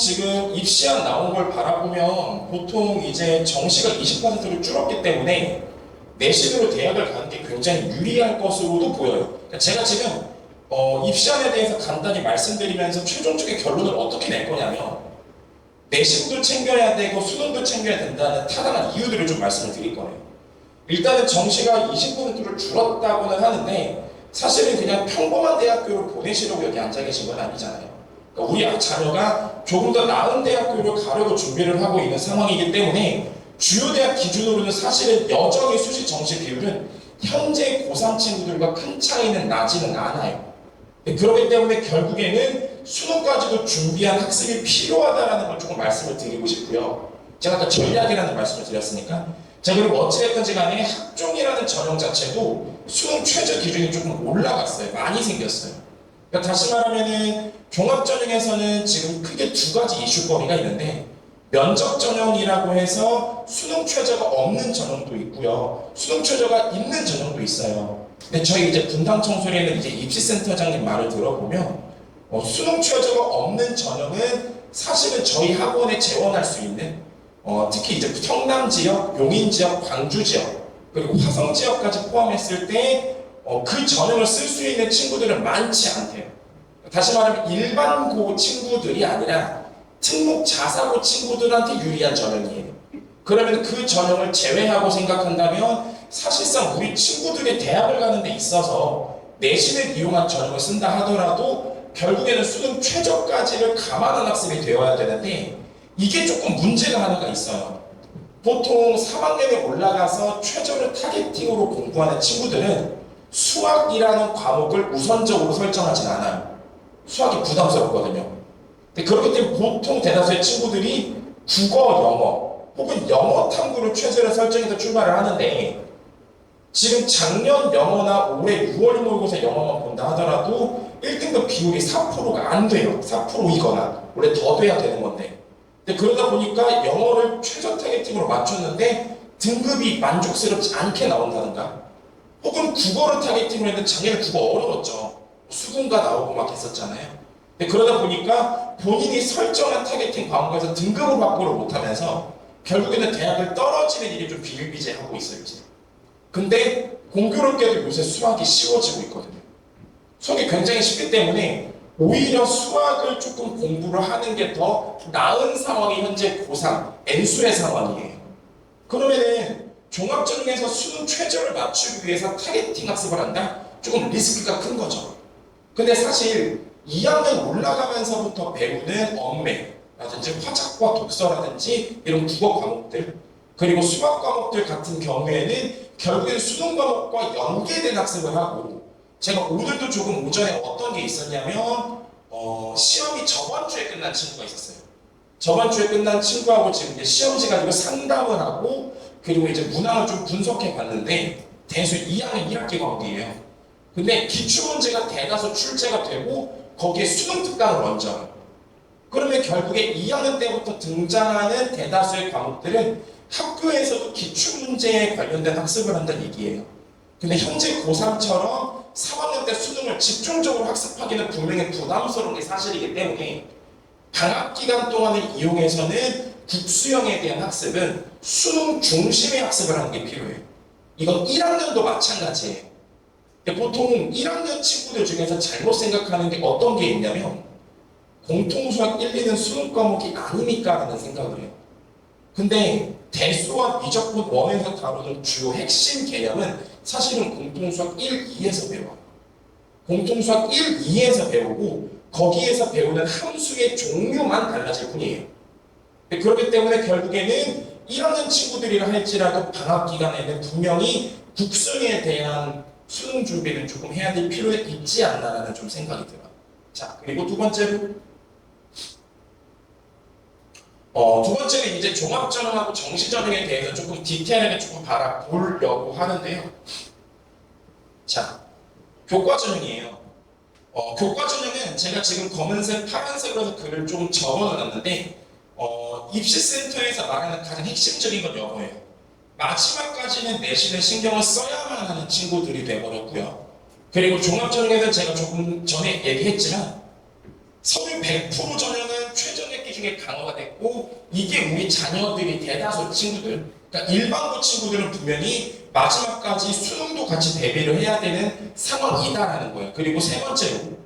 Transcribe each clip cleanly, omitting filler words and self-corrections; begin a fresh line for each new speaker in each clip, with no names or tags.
지금 입시안 나온 걸 바라보면 보통 이제 정시가 20%로 줄었기 때문에 내신으로 대학을 가는 게 굉장히 유리할 것으로도 보여요. 그러니까 제가 지금 입시안에 대해서 간단히 말씀드리면서 최종적인 결론을 어떻게 낼 거냐면 내신도 챙겨야 되고 수능도 챙겨야 된다는 타당한 이유들을 좀 말씀을 드릴 거예요. 일단은 정시가 20%를 줄었다고는 하는데 사실은 그냥 평범한 대학교를 보내시려고 여기 앉아 계신 건 아니잖아요. 그러니까 우리 자녀가 조금 더 나은 대학교를 가려고 준비를 하고 있는 상황이기 때문에 주요 대학 기준으로는 사실은 여전히 수시 정시 비율은 현재 고3 친구들과 큰 차이는 나지는 않아요. 그렇기 때문에 결국에는 수능까지도 준비한 학습이 필요하다는 걸 조금 말씀을 드리고 싶고요. 제가 아까 전략이라는 말씀을 드렸으니까 자, 그리고 어찌됐든지 간에 학종이라는 전형 자체도 수능 최저 기준이 조금 올라갔어요. 많이 생겼어요. 그러니까 다시 말하면은 종합 전형에서는 지금 크게 두 가지 이슈거리가 있는데 면접 전형이라고 해서 수능 최저가 없는 전형도 있고요. 수능 최저가 있는 전형도 있어요. 근데 저희 이제 분당 청소리에는 이제 입시센터장님 말을 들어보면 수능 최저가 없는 전형은 사실은 저희 학원에 재원할 수 있는 특히 이제 성남 지역, 용인 지역, 광주 지역 그리고 화성 지역까지 포함했을 때 그 전형을 쓸 수 있는 친구들은 많지 않대요. 다시 말하면 일반고 친구들이 아니라 특목 자사고 친구들한테 유리한 전형이에요. 그러면 그 전형을 제외하고 생각한다면 사실상 우리 친구들이 대학을 가는 데 있어서 내신을 이용한 전형을 쓴다 하더라도 결국에는 수능 최저까지를 감안한 학습이 되어야 되는데 이게 조금 문제가 하나가 있어요. 보통 3학년에 올라가서 최저를 타겟팅으로 공부하는 친구들은 수학이라는 과목을 우선적으로 설정하진 않아요. 수학이 부담스럽거든요. 그렇기 때문에 보통 대다수의 친구들이 국어, 영어 혹은 영어 탐구를 최저로 설정해서 출발을 하는데 지금 작년 영어나 올해 6월 모의고사 영어만 본다 하더라도 1등급 비율이 4%가 안 돼요. 4%이거나 원래 더 돼야 되는 건데 그러다 보니까 영어를 최저 타겟팅으로 맞췄는데 등급이 만족스럽지 않게 나온다든가 혹은 국어를 타겟팅으로 했는데 작년에 국어 어려웠죠. 수군가 나오고 막 했었잖아요. 그러다 보니까 본인이 설정한 타겟팅 과목에서 등급을 확보를 못하면서 결국에는 대학을 떨어지는 일이 좀 비일비재하고 있어요. 지금. 근데 공교롭게도 요새 수학이 쉬워지고 있거든요. 수학이 굉장히 쉽기 때문에 오히려 수학을 조금 공부를 하는 게 더 나은 상황이 현재 고3, N수의 상황이에요. 그러면은 종합전형에서 수능 최저를 맞추기 위해서 타겟팅 학습을 한다? 조금 리스크가 큰 거죠. 근데 사실 2학년 올라가면서부터 배우는 언매라든지 화작과 독서라든지 이런 국어 과목들 그리고 수학 과목들 같은 경우에는 결국엔 수능 과목과 연계된 학습을 하고 제가 오늘도 조금 오전에 어떤 게 있었냐면 시험이 저번 주에 끝난 친구가 있었어요. 저번 주에 끝난 친구하고 지금 이제 시험지 가지고 상담을 하고 그리고 이제 문항을 좀 분석해 봤는데 대수 2학년 1학기 과목이에요. 근데 기출문제가 대다수 출제가 되고 거기에 수능 특강을 얹어요. 그러면 결국에 2학년 때부터 등장하는 대다수의 과목들은 학교에서도 기출문제에 관련된 학습을 한다는 얘기예요. 근데 현재 고3처럼 3학년 때 수능을 집중적으로 학습하기는 분명히 부담스러운 게 사실이기 때문에 방학 기간 동안을 이용해서는 국수형에 대한 학습은 수능 중심의 학습을 하는 게 필요해요. 이건 1학년도 마찬가지예요. 보통 1학년 친구들 중에서 잘못 생각하는 게 어떤 게 있냐면 공통수학 1, 2는 수능 과목이 아니니까 라는 생각을 해요. 근데 대수와 미적분 1에서 다루는 주요 핵심 개념은 사실은 공통수학 1, 2에서 배워요. 공통수학 1, 2에서 배우고 거기에서 배우는 함수의 종류만 달라질 뿐이에요. 그렇기 때문에 결국에는 1학년 친구들이라 할지라도 방학 기간에는 분명히 국수에 대한 수능 준비는 조금 해야 될 필요가 있지 않나라는 좀 생각이 들어요. 자, 그리고 두 번째는 이제 종합전형하고 정시전형에 대해서 조금 디테일하게 조금 바라보려고 하는데요. 자, 교과전형이에요. 교과전형은 제가 지금 검은색, 파란색으로 해서 글을 좀 적어놨는데 입시센터에서 말하는 가장 핵심적인 건 영어예요. 마지막까지는 내신을 신경을 써야만 하는 친구들이 돼버렸고요. 그리고 종합전형에서 제가 조금 전에 얘기했지만 서류 100% 전형은 최저의 기준 중에 강화가 됐고 이게 우리 자녀들이 대다수 친구들, 그러니까 일반고 친구들은 분명히 마지막까지 수능도 같이 대비를 해야 되는 상황이다라는 거예요. 그리고 세 번째로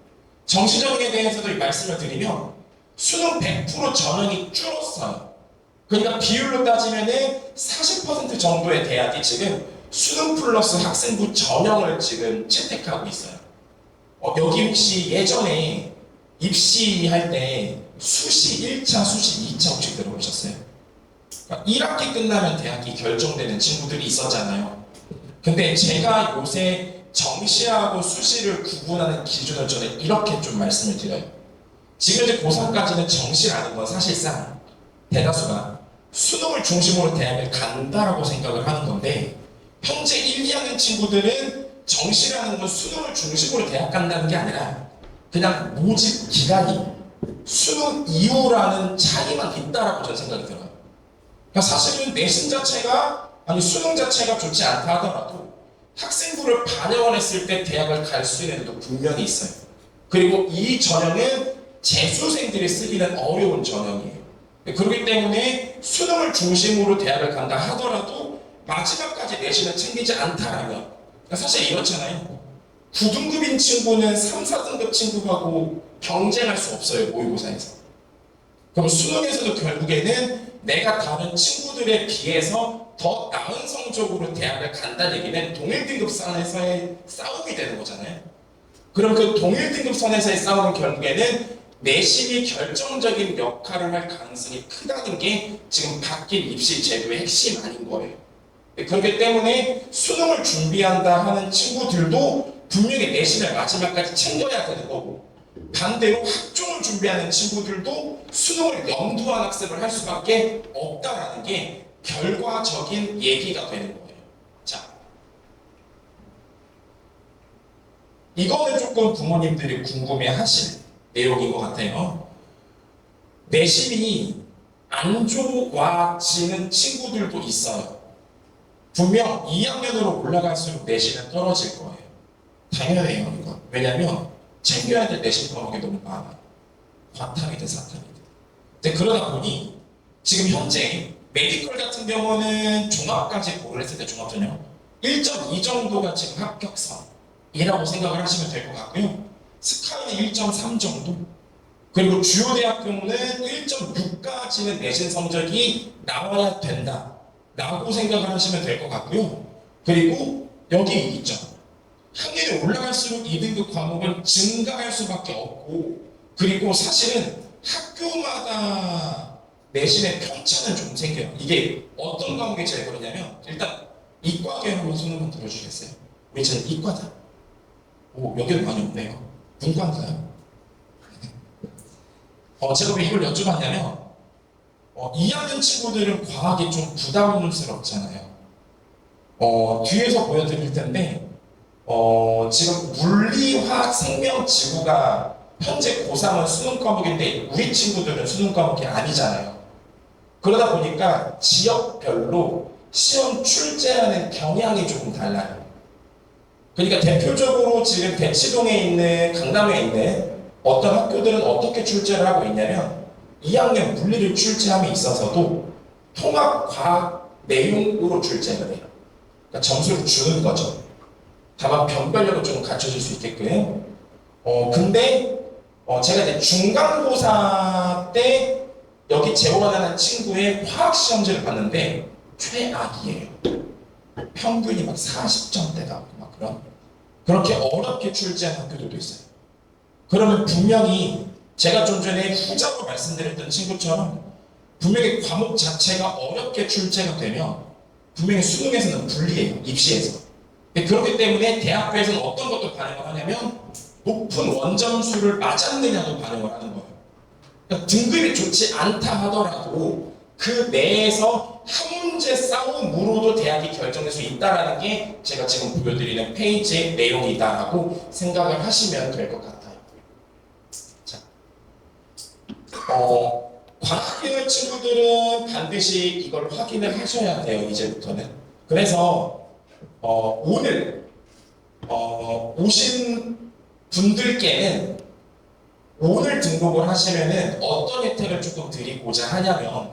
정시적에 대해서도 말씀을 드리면 수능 100% 전형이 줄었어요. 그러니까 비율로 따지면은 40% 정도의 대학이 지금 수능 플러스 학생부 전형을 지금 채택하고 있어요. 여기 혹시 예전에 입시할 때 수시 1차, 수시 2차 혹시 들어보셨어요? 그러니까 1학기 끝나면 대학이 결정되는 친구들이 있었잖아요. 근데 제가 요새 정시하고 수시를 구분하는 기준을 저는 이렇게 좀 말씀을 드려요. 지금 이제 고3까지는 정시라는 건 사실상 대다수가 수능을 중심으로 대학을 간다라고 생각을 하는 건데 현재 1, 2학년 친구들은 정시라는 건 수능을 중심으로 대학 간다는 게 아니라 그냥 모집 기간이 수능 이후라는 차이만 있다라고 저는 생각이 들어요. 그러니까 사실은 내신 자체가 아니 수능 자체가 좋지 않다 하더라도 학생부를 반영을 했을 때 대학을 갈 수 있는 데도 분명히 있어요. 그리고 이 전형은 재수생들이 쓰기는 어려운 전형이에요. 그렇기 때문에 수능을 중심으로 대학을 간다 하더라도 마지막까지 내신을 챙기지 않다라면 사실 이렇잖아요. 9등급인 친구는 3, 4등급 친구하고 경쟁할 수 없어요. 모의고사에서. 그럼 수능에서도 결국에는 내가 다른 친구들에 비해서 더 나은 성적으로 대학을 간다는 얘기는 동일등급 선에서의 싸움이 되는 거잖아요. 그럼 그 동일등급 선에서의 싸움은 결국에는 내신이 결정적인 역할을 할 가능성이 크다는 게 지금 바뀐 입시 제도의 핵심 아닌 거예요. 그렇기 때문에 수능을 준비한다 하는 친구들도 분명히 내신을 마지막까지 챙겨야 되는 거고 반대로 학종을 준비하는 친구들도 수능을 염두한 학습을 할 수밖에 없다라는 게 결과적인 얘기가 되는 거예요. 자, 이거는 조금 부모님들이 궁금해하실 내용인 것 같아요. 내신이 안 좋아지는 친구들도 있어요. 분명 2학년으로 올라갈수록 내신은 떨어질 거예요. 당연해요, 이거. 왜냐면 챙겨야 될 내신 과목이 너무 많아요. 과탐이든 사탐이든. 근데 그러다 보니 지금 현재 메디컬 같은 경우는 종합까지 고를 했을 때 종합전형 1.2 정도가 지금 합격선이라고 생각을 하시면 될 것 같고요. 스카이는 1.3 정도. 그리고 주요 대학교는 1.6까지는 내신 성적이 나와야 된다. 라고 생각을 하시면 될 것 같고요. 그리고 여기 있죠. 학년이 올라갈수록 2등급 과목은 증가할 수밖에 없고 그리고 사실은 학교마다 내신의 편차는 좀 생겨요. 이게 어떤 과목이 제일 그러냐면 일단 이과계 한번 손 한번 들어주시겠어요? 우리 저는 이과다. 오, 여기는 많이 없네요. 문과인가요? 제가 왜 이걸 여쭤봤냐면 2학년 친구들은 과학이 좀 부담스럽잖아요. 뒤에서 보여드릴 텐데 지금 물리, 화학, 생명, 지구가 현재 고3은 수능 과목인데 우리 친구들은 수능 과목이 아니잖아요. 그러다 보니까 지역별로 시험 출제하는 경향이 조금 달라요. 그러니까 대표적으로 지금 대치동에 있는 강남에 있는 어떤 학교들은 어떻게 출제를 하고 있냐면 2학년 물리를 출제함에 있어서도 통합 과학 내용으로 출제를 해요. 그러니까 점수를 주는 거죠. 다만 변별력을 좀 갖춰줄 수 있게끔. 근데 제가 이제 중간고사 때 여기 재원하는 친구의 화학 시험지를 봤는데 최악이에요. 평균이 막 40점대 나오고 막 그렇게 어렵게 출제한 학교들도 있어요. 그러면 분명히 제가 좀 전에 후자로 말씀드렸던 친구처럼 분명히 과목 자체가 어렵게 출제가 되면 분명히 수능에서는 불리해요. 입시에서. 그렇기 때문에 대학교에서는 어떤 것도 반영을 하냐면 높은 원점수를 맞았느냐도 반영을 하는 거예요. 그러니까 등급이 좋지 않다 하더라도 그 내에서 한 문제 싸움으로도 대학이 결정될 수 있다는 게 제가 지금 보여드리는 페이지의 내용이다라고 생각을 하시면 될 것 같아요. 자, 과학계열 친구들은 반드시 이걸 확인을 하셔야 돼요. 이제부터는. 그래서 오늘 오신 분들께는 오늘 등록을 하시면은 어떤 혜택을 조금 드리고자 하냐면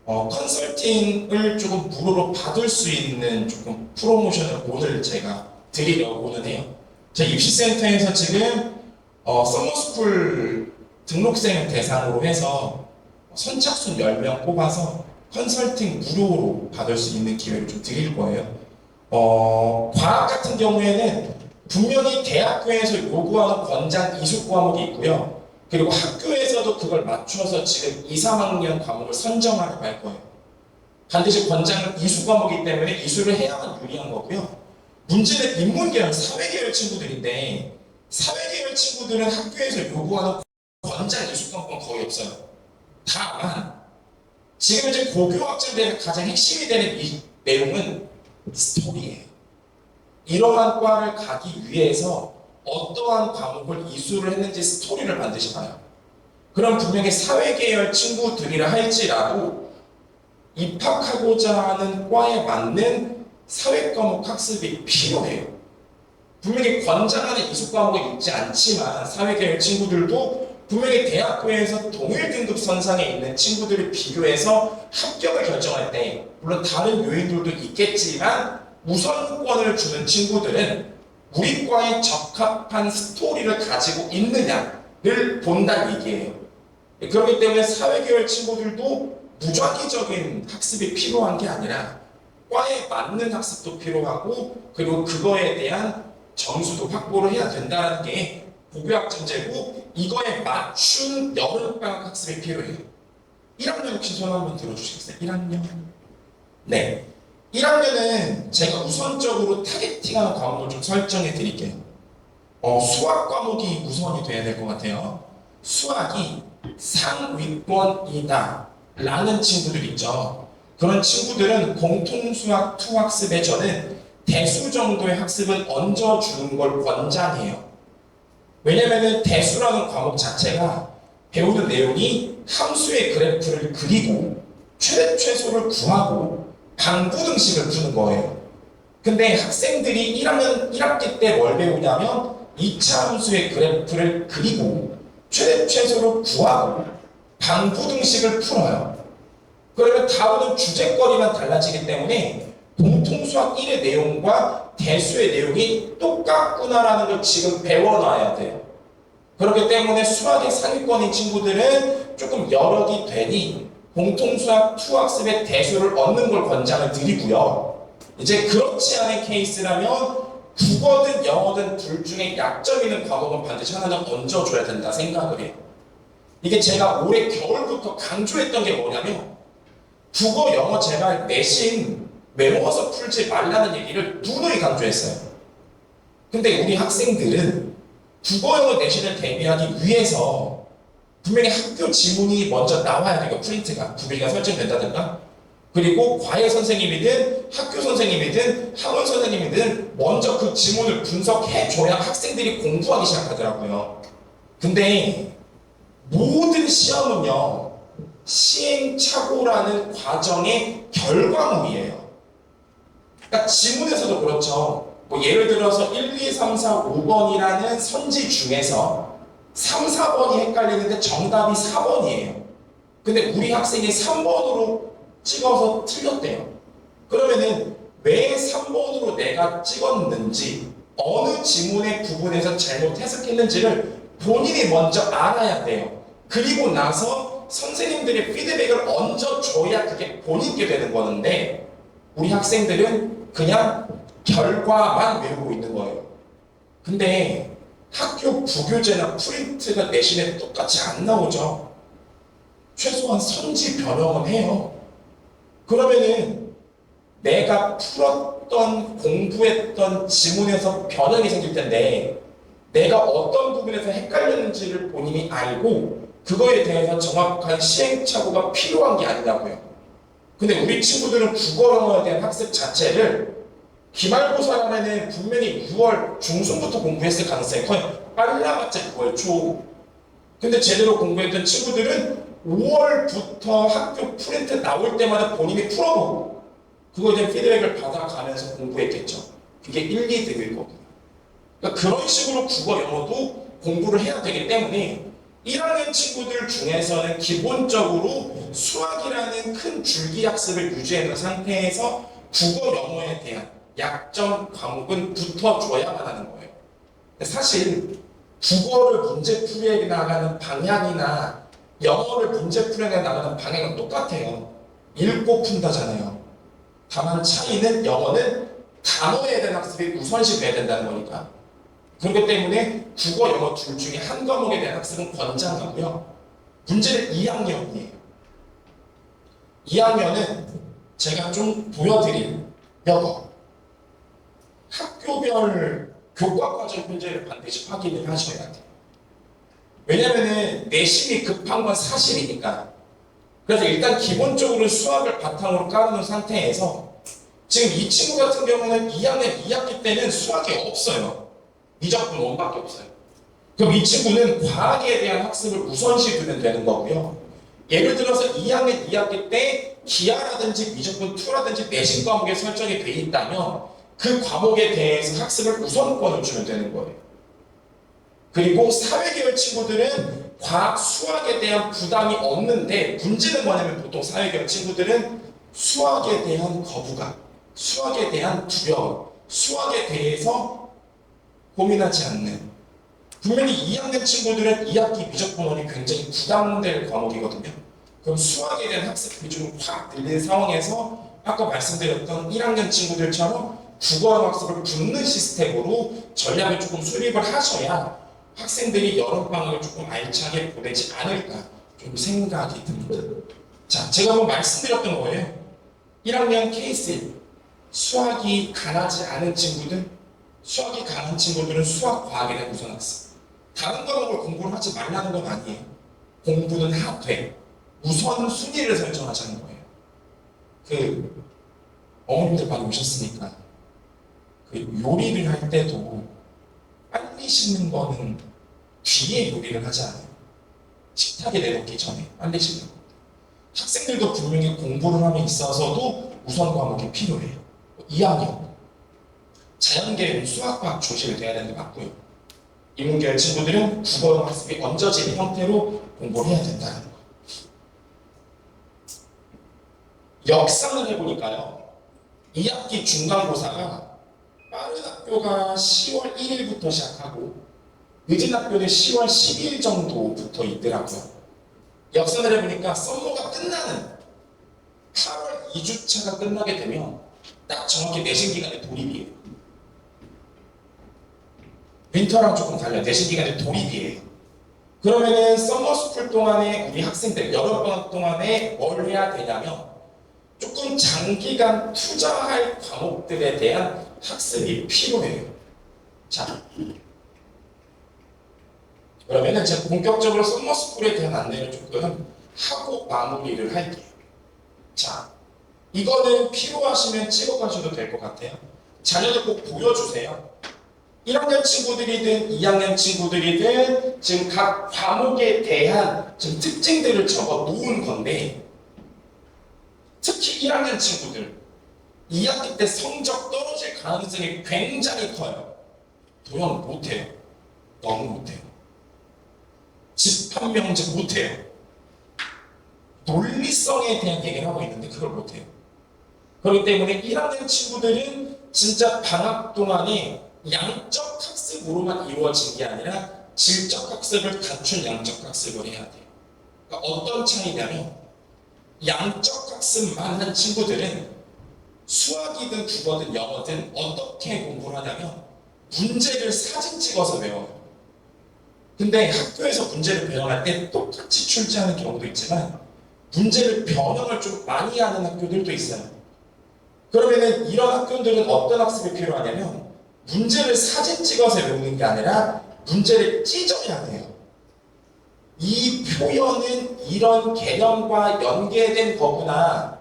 컨설팅을 조금 무료로 받을 수 있는 조금 프로모션을 오늘 제가 드리려고는 해요. 제 입시센터에서 지금 서머스쿨 등록생 대상으로 해서 선착순 10명 뽑아서 컨설팅 무료로 받을 수 있는 기회를 좀 드릴 거예요. 과학 같은 경우에는 분명히 대학교에서 요구하는 권장 이수 과목이 있고요. 그리고 학교에서도 그걸 맞춰서 지금 2, 3학년 과목을 선정하려고 할 거예요. 반드시 권장은 이수 과목이기 때문에 이수를 해야만 유리한 거고요. 문제는 인문계열, 사회계열 친구들인데 사회계열 친구들은 학교에서 요구하는 권장 이수 과목은 거의 없어요. 다만 지금 이제 고교학점대에서 가장 핵심이 되는 이 내용은 스토리예요. 이러한 과를 가기 위해서 어떠한 과목을 이수를 했는지 스토리를 반드시 봐요. 그럼 분명히 사회계열 친구들이라 할지라도 입학하고자 하는 과에 맞는 사회과목 학습이 필요해요. 분명히 권장하는 이수 과목이 있지 않지만 사회계열 친구들도 분명히 대학교에서 동일 등급 선상에 있는 친구들을 비교해서 합격을 결정할 때 물론 다른 요인들도 있겠지만 우선권을 주는 친구들은 우리 과에 적합한 스토리를 가지고 있느냐를 본다는 얘기예요. 그렇기 때문에 사회계열 친구들도 무작위적인 학습이 필요한 게 아니라 과에 맞는 학습도 필요하고 그리고 그거에 대한 점수도 확보를 해야 된다는 게 고교학점제고 이거에 맞춘 여름방학 학습이 필요해요. 1학년 혹시 손 한번 들어주시겠어요? 1학년? 네. 1학년은 제가 우선적으로 타겟팅하는 과목을 좀 설정해 드릴게요. 수학 과목이 우선이 돼야 될 것 같아요. 수학이 상위권이다 라는 친구들 있죠. 그런 친구들은 공통수학 2 학습에 저는 대수 정도의 학습은 얹어주는 걸 권장해요. 왜냐면은 대수라는 과목 자체가 배우는 내용이 함수의 그래프를 그리고 최대 최소를 구하고 방부등식을 푸는 거예요. 근데 학생들이 1학기 때 뭘 배우냐면 2차 함수의 그래프를 그리고 최대 최소를 구하고 방부등식을 풀어요. 그러면 다루는 주제거리만 달라지기 때문에 공통수학 1의 내용과 대수의 내용이 똑같구나라는 걸 지금 배워놔야 돼요. 그렇기 때문에 수학의 상위권인 친구들은 조금 여력이 되니 공통수학 2 학습의 대수를 얻는 걸 권장을 드리고요. 이제 그렇지 않은 케이스라면 국어든 영어든 둘 중에 약점 있는 과목은 반드시 하나는 얹어줘야 된다 생각을 해요. 이게 제가 올해 겨울부터 강조했던 게 뭐냐면 국어, 영어 제발 내신 외워서 풀지 말라는 얘기를 누누이 강조했어요. 근데 우리 학생들은 국어, 영어 내신을 대비하기 위해서 분명히 학교 지문이 먼저 나와야 돼요. 프린트가, 구비가 설정된다든가. 그리고 과외 선생님이든 학교 선생님이든 학원 선생님이든 먼저 그 지문을 분석해줘야 학생들이 공부하기 시작하더라고요. 근데 모든 시험은요, 시행착오라는 과정의 결과물이에요. 그러니까 지문에서도 그렇죠. 뭐 예를 들어서 1, 2, 3, 4, 5번이라는 선지 중에서 3, 4번이 헷갈리는데 정답이 4번이에요. 근데 우리 학생이 3번으로 찍어서 틀렸대요. 그러면은 왜 3번으로 내가 찍었는지 어느 지문의 부분에서 잘못 해석했는지를 본인이 먼저 알아야 돼요. 그리고 나서 선생님들의 피드백을 얹어줘야 그게 본인께 되는 거는데 우리 학생들은 그냥 결과만 외우고 있는 거예요. 근데 학교 부교재나 프린트가 내신에 똑같이 안 나오죠. 최소한 선지 변형은 해요. 그러면은 내가 풀었던 공부했던 지문에서 변형이 생길 텐데 내가 어떤 부분에서 헷갈렸는지를 본인이 알고 그거에 대해서 정확한 시행착오가 필요한 게 아니냐고요. 근데 우리 친구들은 국어 영어에 대한 학습 자체를 기말고사라면은 분명히 6월 중순부터 공부했을 가능성이 커요. 빨라봤자 6월 초. 근데 제대로 공부했던 친구들은 5월부터 학교 프린트 나올 때마다 본인이 풀어보고 그거에 대한 피드백을 받아가면서 공부했겠죠. 그게 1, 2등일 거거든요. 그러니까 그런 식으로 국어 영어도 공부를 해야 되기 때문에 1학년 친구들 중에서는 기본적으로 수학이라는 큰 줄기 학습을 유지하는 상태에서 국어, 영어에 대한 약점 과목은 붙어줘야만 하는 거예요. 사실 국어를 문제 풀이해 나가는 방향이나 영어를 문제 풀이해 나가는 방향은 똑같아요. 읽고 푼다잖아요. 다만 차이는 영어는 단어에 대한 학습이 우선시 돼야 된다는 거니까. 그렇기 때문에 국어, 영어 둘 중에 한 과목에 대한 학습은 권장하고요. 문제는 2학년이에요. 2학년은 제가 좀 보여드릴 여거 학교별 교과과정 문제를 반드시 확인을 하셔야 돼요. 왜냐면은 내심이 급한 건 사실이니까. 그래서 일단 기본적으로 수학을 바탕으로 깔아놓은 상태에서 지금 이 친구 같은 경우는 2학년 2학기 때는 수학이 없어요. 미적분 원밖에 없어요. 그럼 이 친구는 과학에 대한 학습을 우선시 두면 되는 거고요. 예를 들어서 2학년 2학기 때 기하라든지 미적분 2라든지 내신 과목에 설정이 돼 있다면 그 과목에 대해서 학습을 우선권을 주면 되는 거예요. 그리고 사회계열 친구들은 과학, 수학에 대한 부담이 없는데 문제는 뭐냐면 보통 사회계열 친구들은 수학에 대한 거부감, 수학에 대한 두려움, 수학에 대해서 고민하지 않는 분명히 2학년 친구들은 2학기 미적분원이 굉장히 부담될 과목이거든요. 그럼 수학에 대한 학습 비중을 확 늘린 상황에서 아까 말씀드렸던 1학년 친구들처럼 국어 학습을 붙는 시스템으로 전략을 조금 수립을 하셔야 학생들이 여름방학을 조금 알차게 보내지 않을까 좀 생각이 듭니다. 자, 제가 한번 말씀드렸던 거예요. 1학년 케이스 수학이 강하지 않은 친구들, 수학이 강한 친구들은 수학, 과학에 대한 우선 학습. 다른 과목을 공부를 하지 말라는 건 아니에요. 공부는 하되 우선 순위를 설정하자는 거예요. 그 어머님들 많이 오셨으니까 그 요리를 할 때도 빨리 씻는 거는 뒤에 요리를 하지 않아요. 식탁에 내놓기 전에 빨리 씻는 거. 학생들도 분명히 공부를 함에 있어서도 우선 과목이 필요해요. 2학년 자연계열은 수학과학 중심이 돼야 되는 게 맞고요. 인문계열 친구들은 국어 학습이 얹어지는 형태로 공부를 해야 된다는 거. 역상을 해보니까요. 2학기 중간고사가 빠른 학교가 10월 1일부터 시작하고 늦은 학교는 10월 10일 정도부터 있더라고요. 역산을 해보니까 썸머가 끝나는 8월 2주차가 끝나게 되면 딱 정확히 내신 기간에 돌입이에요. 윈터랑 조금 달라요. 내신 기간에 돌입이에요. 그러면은 썸머스쿨 동안에 우리 학생들 여름방학 동안에 뭘 해야 되냐면 조금 장기간 투자할 과목들에 대한 학습이 필요해요. 자, 그러면은 제가 본격적으로 썸머스쿨에 대한 안내를 조금 하고 마무리를 할게요. 자, 이거는 필요하시면 찍어가셔도 될 것 같아요. 자녀들 꼭 보여주세요. 1학년 친구들이든 2학년 친구들이든 지금 각 과목에 대한 지금 특징들을 적어 놓은 건데 특히 1학년 친구들 2학기 때 성적 떨어질 가능성이 굉장히 커요. 도형 못해요. 너무 못해요. 집합명제 못해요. 논리성에 대한 얘기를 하고 있는데 그걸 못해요. 그렇기 때문에 1학년 친구들은 진짜 방학 동안에 양적 학습으로만 이루어진 게 아니라 질적 학습을 갖춘 양적 학습을 해야 돼요. 그러니까 어떤 차이냐면 양적 학습만 한 친구들은 수학이든 국어든 영어든 어떻게 공부를 하냐면 문제를 사진 찍어서 외워요. 근데 학교에서 문제를 배워할 때 똑같이 출제하는 경우도 있지만 문제를 변형을 좀 많이 하는 학교들도 있어요. 그러면은 이런 학교들은 어떤 학습이 필요하냐면 문제를 사진 찍어서 외우는 게 아니라 문제를 찢어야 돼요. 이 표현은 이런 개념과 연계된 거구나.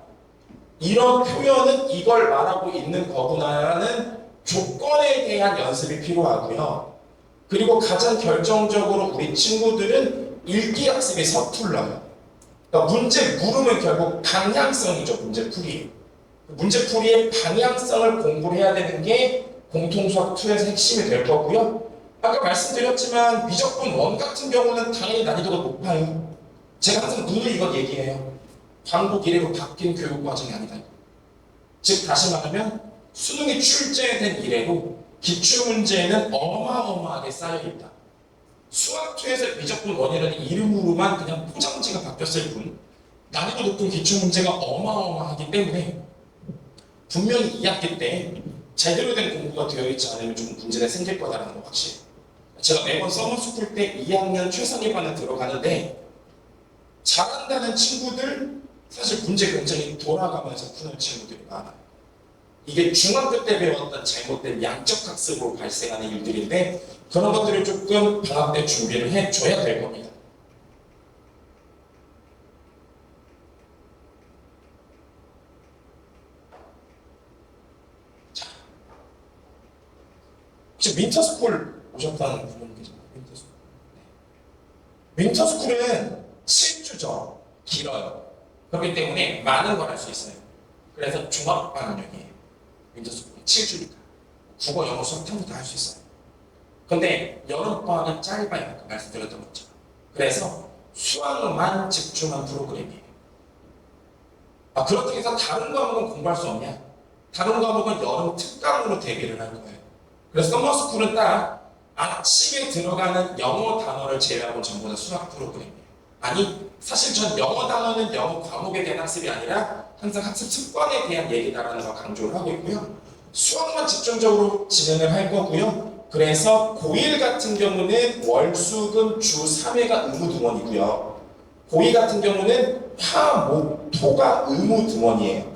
이런 표현은 이걸 말하고 있는 거구나라는 조건에 대한 연습이 필요하고요. 그리고 가장 결정적으로 우리 친구들은 읽기 학습이 서툴러요. 그러니까 문제 물음은 결국 방향성이죠. 문제풀이. 문제풀이의 방향성을 공부를 해야 되는 게 공통수학 2에서 핵심이 될 거고요. 아까 말씀드렸지만 미적분 원 같은 경우는 당연히 난이도가 높아요. 제가 항상 늘 이건 얘기해요. 광복 이래로 바뀐 교육 과정이 아니다. 즉 다시 말하면 수능이 출제된 이래로 기출문제는 어마어마하게 쌓여있다. 수학2에서 미적분 원이라는 이름으로만 그냥 포장지가 바뀌었을 뿐 난이도 높은 기출문제가 어마어마하기 때문에 분명히 2학기 때 제대로 된 공부가 되어 있지 않으면 좀 문제가 생길 거다라는 거 확실히. 제가 매번 서머스쿨 때 2학년 최상위반에 들어가는데 잘한다는 친구들 사실 문제 굉장히 돌아가면서 푸는 친구들이 많아요. 이게 중학교 때 배웠던 잘못된 양적 학습으로 발생하는 일들인데 그런 것들을 조금 방학 때 준비를 해줘야 될 겁니다. 자, 혹시 윈터스쿨 오셨다는 분은 계신가요? 윈터스쿨. 윈터스쿨은 7주죠. 길어요. 그렇기 때문에 많은 걸 할 수 있어요. 그래서 종합반영이에요. 윈터스쿨이 7주니까. 국어, 영어, 수학 전부 다 할 수 있어요. 근데 여름방학은 짧아요. 아까 말씀드렸던 것처럼. 그래서 수학만 집중한 프로그램이에요. 그렇게 해서 다른 과목은 공부할 수 없냐? 다른 과목은 여름 특강으로 대비를 할 거예요. 그래서 서머스쿨은 딱 아침에 들어가는 영어 단어를 제외하고 전부 다 수학 프로그램이에요. 아니, 사실 전 영어 단어는 영어 과목에 대한 학습이 아니라 항상 학습 습관에 대한 얘기다라는 걸 강조를 하고 있고요. 수학만 집중적으로 진행을 할 거고요. 그래서 고1 같은 경우는 월, 수, 금, 주 3회가 의무 등원이고요. 고2 같은 경우는 화, 목, 토가 의무 등원이에요.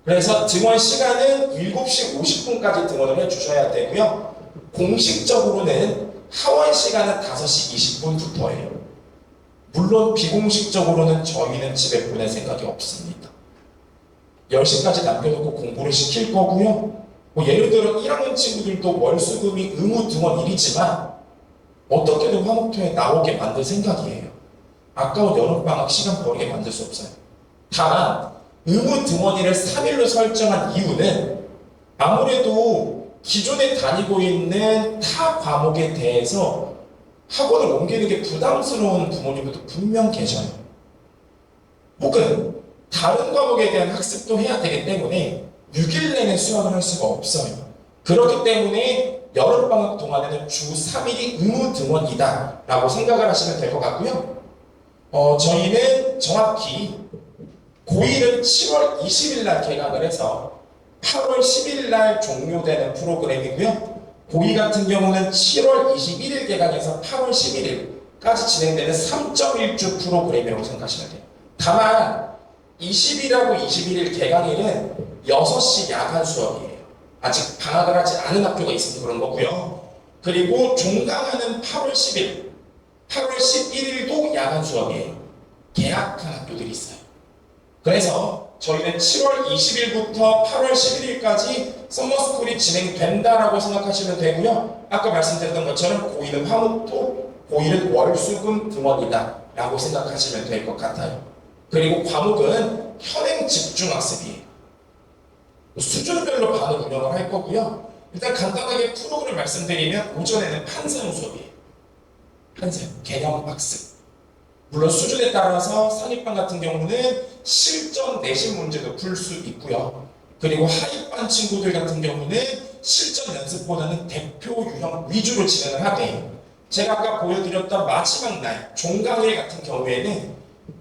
그래서 등원 시간은 7시 50분까지 등원을 해주셔야 되고요. 공식적으로는 하원 시간은 5시 20분부터예요. 물론 비공식적으로는 저희는 집에 보낼 생각이 없습니다. 10시까지 남겨놓고 공부를 시킬 거고요. 예를 들어 1학년 친구들도 월수금이 의무 등원일이지만 어떻게든 화목토에 나오게 만들 생각이에요. 아까운 여름방학 시간 버리게 만들 수 없어요. 다만 의무 등원일을 3일로 설정한 이유는 아무래도 기존에 다니고 있는 타 과목에 대해서 학원을 옮기는 게 부담스러운 부모님들도 분명 계셔요. 혹은 다른 과목에 대한 학습도 해야 되기 때문에 6일 내내 수학을 할 수가 없어요. 그렇기 때문에 여름방학 동안에는 주 3일이 의무 등원이다 라고 생각을 하시면 될 것 같고요. 저희는 정확히 고1은 7월 20일 날 개강을 해서 8월 10일 날 종료되는 프로그램이고요. 고2 같은 경우는 7월 21일 개강해서 8월 11일까지 진행되는 3.1주 프로그램이라고 생각하시면 돼요. 다만 20일하고 21일 개강일은 6시 야간 수업이에요. 아직 방학을 하지 않은 학교가 있어서 그런 거고요. 그리고 종강하는 8월 10일, 8월 11일도 야간 수업이에요. 개학한 학교들이 있어요. 그래서 저희는 7월 20일부터 8월 11일까지 서머스쿨이 진행된다라고 생각하시면 되고요. 아까 말씀드렸던 것처럼 고1은 화목토, 고1은 월수금 등원이다 라고 생각하시면 될 것 같아요. 그리고 과목은 현행 집중학습이에요. 수준별로 반을 운영을 할 거고요. 일단 간단하게 프로그램을 말씀드리면 오전에는 판사용 수업이에요. 판사용, 개념 학습. 물론 수준에 따라서 상위반 같은 경우는 실전 내신 문제도 풀 수 있고요. 그리고 하위반 친구들 같은 경우는 실전 연습보다는 대표 유형 위주로 진행을 하되 제가 아까 보여드렸던 마지막 날 종강일 같은 경우에는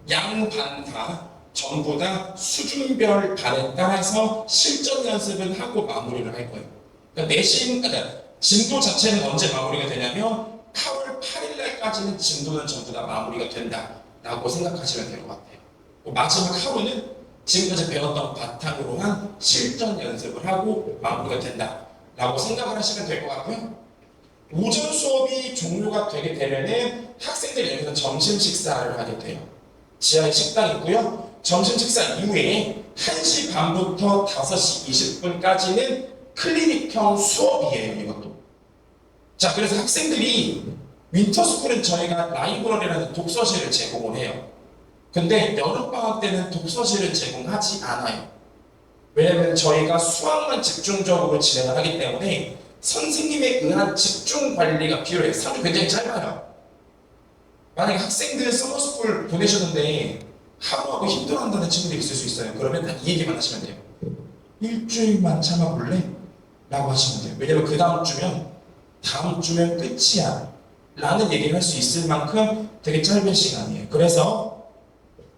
양반 다 전부 다 수준별 반에 따라서 실전 연습을 하고 마무리를 할 거예요. 그러니까 진도 자체는 언제 마무리가 되냐면 8월 8일 날까지는 진도는 전부 다 마무리가 된다라고 생각하시면 될 것 같아요. 마지막 하루는 지금까지 배웠던 바탕으로 한 실전 연습을 하고 마무리가 된다라고 생각을 하시면 될 것 같고요. 오전 수업이 종료가 되게 되면은 학생들이 여기서 점심 식사를 하게 돼요. 지하에 식당이 있고요. 점심 식사 이후에 1시 반부터 5시 20분까지는 클리닉형 수업이에요, 이것도. 자, 그래서 학생들이 윈터스쿨은 저희가 라이브러리라는 독서실을 제공을 해요. 근데 여름방학 때는 독서실을 제공하지 않아요. 왜냐면 저희가 수학만 집중적으로 진행을 하기 때문에 선생님에 의한 집중 관리가 필요해요. 3주 굉장히 짧아요. 만약에 학생들 서머스쿨 보내셨는데 하루하고 힘들어한다는 친구들이 있을 수 있어요. 그러면 딱 이 얘기만 하시면 돼요. 일주일만 참아볼래? 라고 하시면 돼요. 왜냐면 그 다음 주면 끝이야 라는 얘기를 할 수 있을 만큼 되게 짧은 시간이에요. 그래서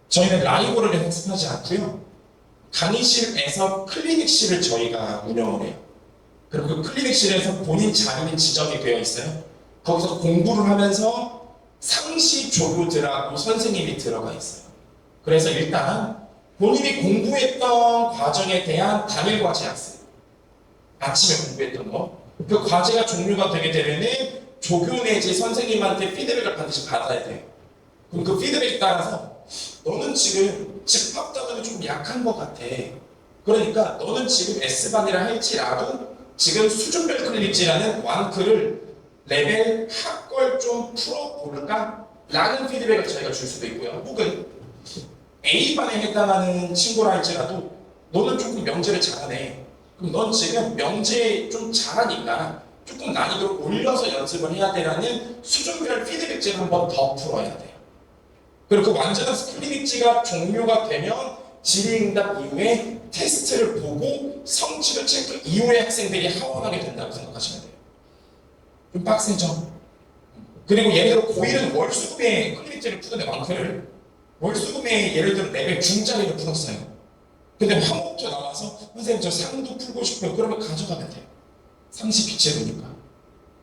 저희는 라이브러리 학습하지 않고요, 강의실에서 클리닉실을 저희가 운영을 해요. 그리고 그 클리닉실에서 본인 자리는 지정이 되어 있어요. 거기서 공부를 하면서 상시 조교들하고 선생님이 들어가 있어요. 그래서 일단 본인이 공부했던 과정에 대한 단일 과제 학습, 아침에 공부했던 거, 그 과제가 종료가 되게 되면은 조교 내지 선생님한테 피드백을 반드시 받아야 돼요. 그럼 그 피드백에 따라서 너는 지금 집합단원이 좀 약한 것 같아. 그러니까 너는 지금 S반이라 할지라도 지금 수준별 클리닉지라는 완크를 레벨 학걸 좀 풀어볼까? 라는 피드백을 저희가 줄 수도 있고요. 혹은 A반에 해당하는 친구라 할지라도 너는 조금 명제를 잘하네. 그럼 넌 지금 명제 좀 잘하니까 조금 난이도를 올려서 연습을 해야 되라는 수준별 피드백지를 한 번 더 풀어야 돼요. 그리고 그 완전한 클리닉지가 종료가 되면 질의응답 이후에 테스트를 보고 성취를 체크 이후에 학생들이 하원하게 된다고 생각하시면 돼요. 좀 빡세죠? 그리고 예를 들어 고1은 월수금에 클리닉지를 푸는데 많거를 월수금에 예를 들어 레벨 중짜리를 풀었어요. 근데 화목도 나와서 선생님 저 상도 풀고 싶어요. 그러면 가져가면 돼요. 상시 비치해두니까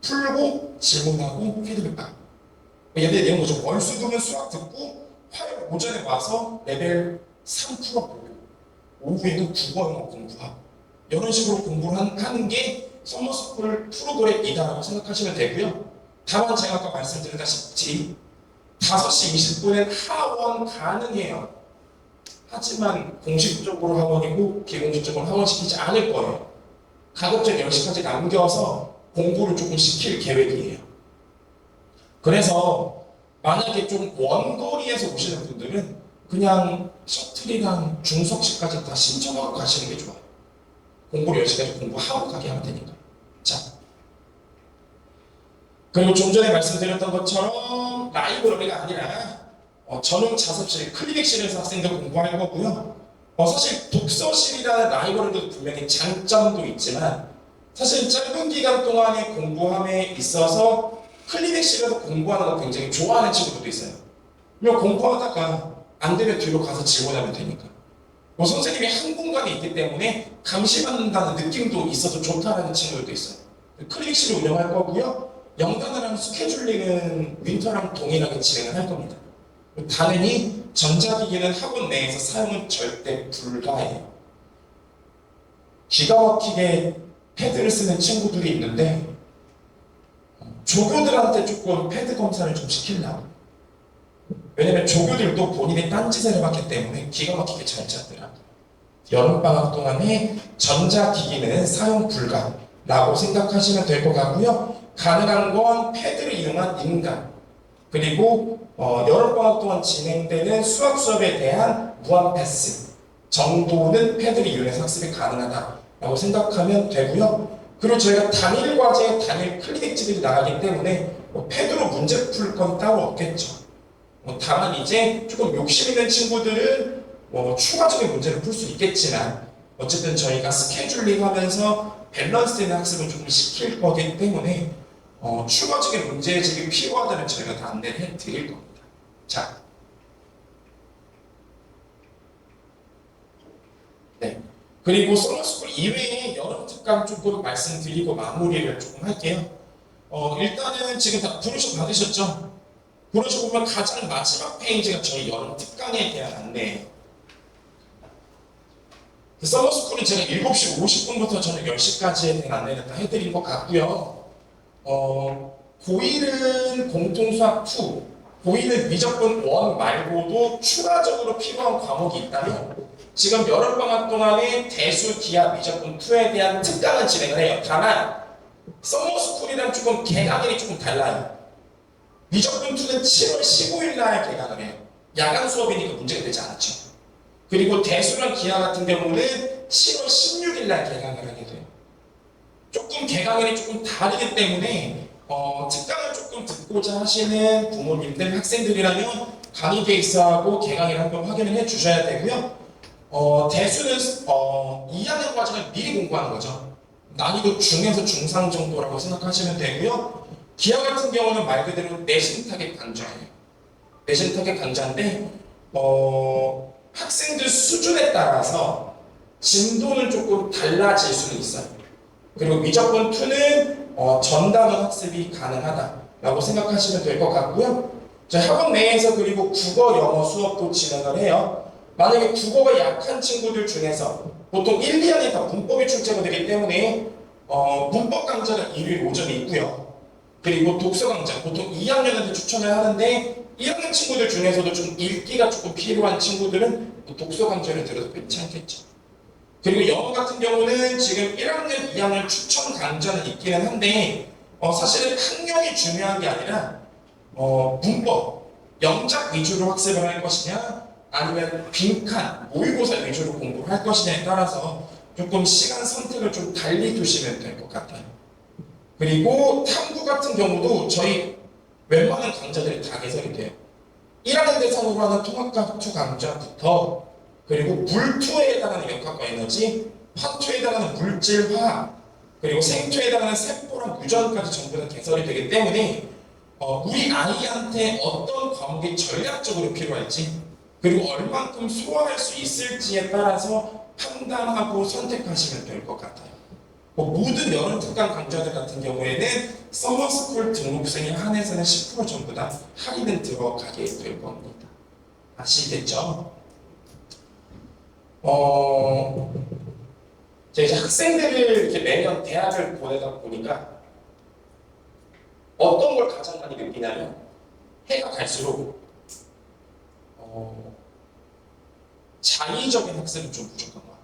풀고 질문하고 피드백 받고. 예를 들어 이런 거죠. 월수금은 수학 듣고 화요일 오전에 와서 레벨 3 풀어보고 오후에는 국어 영어 공부하고 이런 식으로 공부를 하는 게 서머스쿨 프로그램이다라고 생각하시면 되고요. 다만 제가 아까 말씀드렸다시피 5시 20분엔 하원 가능해요. 하지만 공식적으로 하원이고 비공식적으로 하원시키지 않을 거예요. 가급적 10시까지 남겨서 공부를 조금 시킬 계획이에요. 그래서 만약에 좀 원거리에서 오시는 분들은 그냥 셔틀이랑 중석시까지 다 신청하고 가시는 게 좋아요. 공부를 10시까지 공부하고 가게 하면 되니까. 자, 그리고 좀 전에 말씀드렸던 것처럼 라이브러리가 아니라 전용 자습실, 클리닉실에서 학생들 공부할 거고요. 사실 독서실이라는 라이브러리도 분명히 장점도 있지만 사실 짧은 기간 동안의 공부함에 있어서 클리닉실에서 공부하는 거 굉장히 좋아하는 친구들도 있어요. 그냥 공부하다가 안 되면 뒤로 가서 질문하면 되니까. 선생님이 한 공간에 있기 때문에 감시받는다는 느낌도 있어서 좋다라는 친구들도 있어요. 클리닉실을 운영할 거고요. 영단어랑 스케줄링은 윈터랑 동일하게 진행을 할 겁니다. 당연히 전자기기는 학원 내에서 사용은 절대 불가해요. 기가 막히게 패드를 쓰는 친구들이 있는데 조교들한테 조금 패드 검사를 좀 시키려고. 왜냐면 조교들도 본인의 딴짓을 해봤기 때문에 기가 막히게 잘 찾더라고요. 여름방학 동안에 전자기기는 사용 불가라고 생각하시면 될 것 같고요. 가능한 건 패드를 이용한 인강, 그리고 여름방학 동안 진행되는 수학 수업에 대한 무한 패스 정도는 패드를 이용해서 학습이 가능하다라고 생각하면 되고요. 그리고 저희가 단일 과제, 단일 클리닉지들이 나가기 때문에 패드로 문제 풀 건 따로 없겠죠. 다만 이제 조금 욕심 있는 친구들은 추가적인 문제를 풀 수 있겠지만 어쨌든 저희가 스케줄링 하면서 밸런스 있는 학습을 조금 시킬 거기 때문에 추가적인 문제집이 필요하다면 저희가 다 안내를 해드릴 겁니다. 자, 네. 그리고 서머스쿨 이외에 여름 특강 조금 말씀드리고 마무리를 조금 할게요. 일단은 지금 다 브로셔 받으셨죠? 브로셔 보면 가장 마지막 페이지가 저희 여름 특강에 대한 안내예요. 그 서머스쿨은 제가 7시 50분부터 저녁 10시까지에 대한 안내를 다 해드린 것 같고요. 고1은 공통수학 2, 고1은 미적분 1 말고도 추가적으로 필요한 과목이 있다면 지금 여름방학 동안에 대수, 기하, 미적분 2에 대한 특강을 진행을 해요. 다만 서머스쿨이랑 조금 개강일이 조금 달라요. 미적분 2는 7월 15일 날 개강을 해요. 야간 수업이니까 문제가 되지 않죠. 그리고 대수랑 기하 같은 경우는 7월 16일 날 개강을 하게 돼요. 조금 개강일이 조금 다르기 때문에 특강을 조금 듣고자 하시는 부모님들, 학생들이라면 강의 베이스하고 개강일 한번 확인을 해 주셔야 되고요. 대수는 2학년 과정을 미리 공부하는 거죠. 난이도 중에서 중상 정도라고 생각하시면 되고요. 기하 같은 경우는 말 그대로 내신 타겟 강좌예요. 내신 타겟 강좌인데 학생들 수준에 따라서 진도는 조금 달라질 수는 있어요. 그리고 미적분 2는 전단원 학습이 가능하다라고 생각하시면 될 것 같고요. 학원 내에서 그리고 국어, 영어 수업도 진행을 해요. 만약에 국어가 약한 친구들 중에서 보통 1, 2학년이 다 문법이 출제가 되기 때문에 문법 강좌는 일요일 오전에 있고요. 그리고 독서 강좌 보통 2학년한테 추천을 하는데 1학년 친구들 중에서도 좀 읽기가 조금 필요한 친구들은 독서 강좌를 들어도 괜찮겠죠. 그리고 영어 같은 경우는 지금 1학년, 2학년 추천 강좌는 있기는 한데 사실은 학력이 중요한 게 아니라 문법, 영작 위주로 학습을 할 것이냐 아니면 빈칸, 모의고사 위주로 공부를 할 것이냐에 따라서 조금 시간 선택을 좀 달리 두시면 될 것 같아요. 그리고 탐구 같은 경우도 저희 웬만한 강좌들이 다 개설이 돼요. 1학년 대상으로 하는 통합과학 2 강좌부터 그리고 물2에 해당하는 역학과 에너지, 화2에 해당하는 물질, 화학, 그리고 생투에 해당하는 세포랑 유전까지 전부 다 개설이 되기 때문에 우리 아이한테 어떤 과목이 전략적으로 필요할지 그리고 얼만큼 소화할 수 있을지에 따라서 판단하고 선택하시면 될 것 같아요. 모든 여름 특강 강좌들 같은 경우에는 서머스쿨 등록생에 한해서는 10% 전부 다 할인은 들어가게 될 겁니다. 아시겠죠? 제가 이제 학생들을 이렇게 매년 대학을 보내다 보니까 어떤 걸 가장 많이 느끼냐면 해가 갈수록 자의적인 학습은 좀 부족한 것 같아요.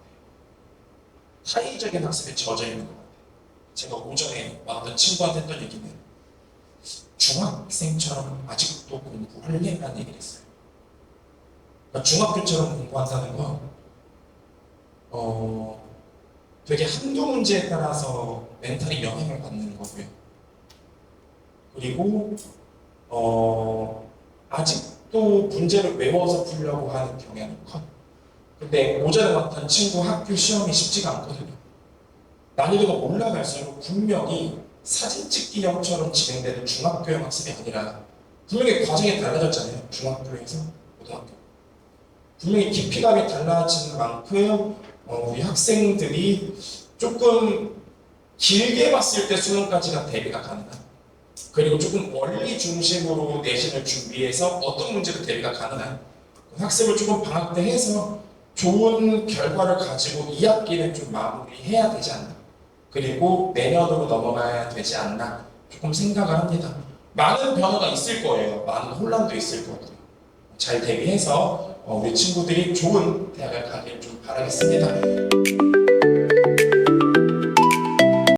타의적인 학습에 젖어 있는 것 같아요. 제가 오전에 만났던 친구한테 했던 얘기는 중학생처럼 아직도 공부할래? 라는 얘기를 했어요. 그러니까 중학교처럼 공부한다는 건 되게 한두 문제에 따라서 멘탈이 영향을 받는 거고요. 그리고 아직도 문제를 외워서 풀려고 하는 경향이 커요. 근데 오전에 왔던 친구 학교 시험이 쉽지가 않거든요. 난이도가 올라갈수록 분명히 사진 찍기형처럼 진행되는 중학교형 학습이 아니라 분명히 과정이 달라졌잖아요. 중학교에서 고등학교. 분명히 깊이감이 달라지는 만큼 우리 학생들이 조금 길게 봤을 때 수능까지가 대비가 가능한 그리고 조금 원리 중심으로 내신을 준비해서 어떤 문제도 대비가 가능한 학습을 조금 방학 때 해서 좋은 결과를 가지고 2학기는 좀 마무리해야 되지 않나 그리고 내년으로 넘어가야 되지 않나 조금 생각을 합니다. 많은 변화가 있을 거예요. 많은 혼란도 있을 거고요. 잘 대비해서 우리 친구들이 좋은 대학을 가길 좀 바라겠습니다.